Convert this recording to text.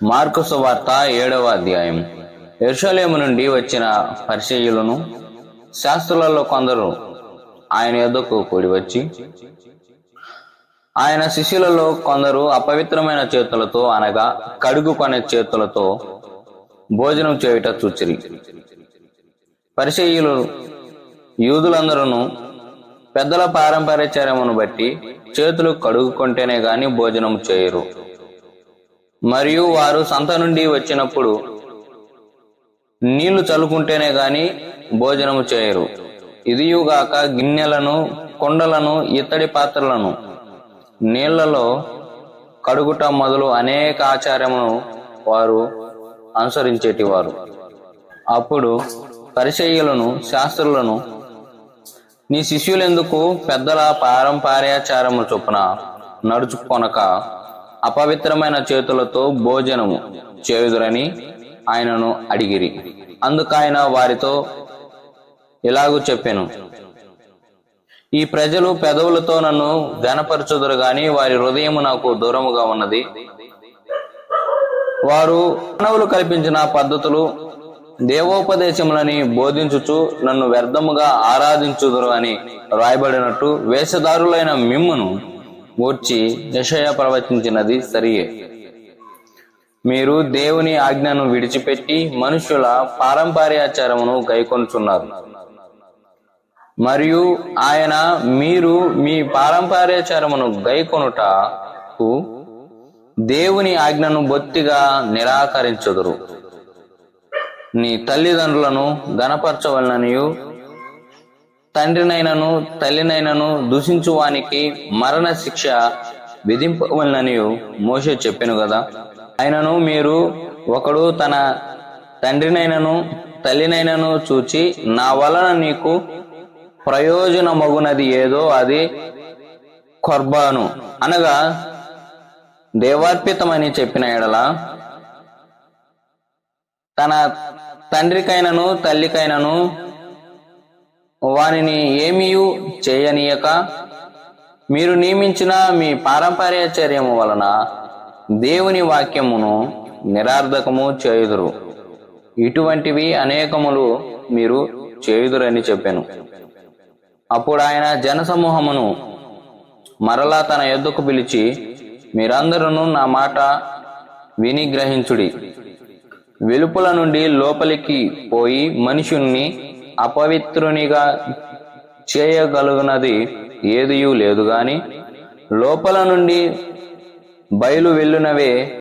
Mark సువార్త 7వ అధ్యాయం. యెరూషలేము నుండి వచ్చిన పరిసయ్యులను శాస్త్రులలో కొందరు ఆయన యొద్దకు కూడి వచ్చి, ఆయన శిష్యులలో కొందరు అపవిత్రమైన చేతులతో అనగా కడుగుకొనే చేతులతో భోజనం చేయుట చూచిరి. పరిసయ్యులు యూదులందరూ పెద్దల పారంపర్యాచారమును బట్టి చేతులు కడుగుకుంటేనే గాని భోజనం చేయరు. మరియు వారు సంత నుండి వచ్చినప్పుడు నీళ్లు చల్లుకుంటేనే గాని భోజనము చేయరు. ఇదియుగాక గిన్నెలను, కుండలను, ఇత్తడి పాత్రలను నీళ్లలో కడుగుట మొదలు అనేక ఆచారమును వారు అనుసరించేటివారు. అప్పుడు పరిసయ్యులను శాస్త్రులను, నీ శిష్యులెందుకు పెద్దల పారంపర్యాచారము చొప్పున నడుచుకొనక అపవిత్రమైన చేతులతో భోజనము చేయుదురని ఆయనను అడిగిరి. అందుకైన వారితో ఇలాగూ చెప్పెను, ఈ ప్రజలు పెదవులతో నన్ను ఘనపరచుదురు గాని వారి హృదయము నాకు దూరముగా ఉన్నది. వారు మానవులు కల్పించిన పద్ధతులు దేవోపదేశములని బోధించుచు నన్ను వ్యర్థముగా ఆరాధించుదురు అని రాయబడినట్టు వేషధారులైన మిమ్మును గూర్చి యెషయా ప్రవచించినది సరియే. మీరు దేవుని ఆజ్ఞను విడిచిపెట్టి మనుష్యుల పారంపర్యాచారమును గైకొనుచున్నారు. మరియు ఆయన మీరు మీ పారంపర్యాచారమును గైకొనుటకు దేవుని ఆజ్ఞను బొత్తిగా నిరాకరించుదురు. నీ తల్లిదండ్రులను గణపరచవలననియు తండ్రినైనను తల్లినైనను దూషించువానికి మరణ శిక్ష విధింపవలననియు మోషే చెప్పెను గదా. అయినను మీరు ఒకడు తన తండ్రినైనను తల్లినైనను చూచి నా వలన నీకు ప్రయోజనమగునది ఏదో అది ఖుర్బాను అనగా దేవార్పితమని చెప్పిన ఎడల తన తండ్రికైనను తల్లికైనను వానిని ఏమీయు చేయనీయక మీరు నియమించిన మీ పారంపర్యాచర్యము వలన దేవుని వాక్యమును నిరర్ధకము చేయుదురు. ఇటువంటివి అనేకములు మీరు చేయుదురని చెప్పెను. అప్పుడు ఆయన జనసమూహమును మరలా తన యొద్దకు పిలిచి, మీరందరూ నా మాట విని గ్రహించుడి. వెలుపల నుండి లోపలికి పోయి మనుషుణ్ణి అపవిత్రునిగా చేయగలుగునది ఏదియూ లేదు గాని లోపల నుండి బయలు వెళ్ళునవే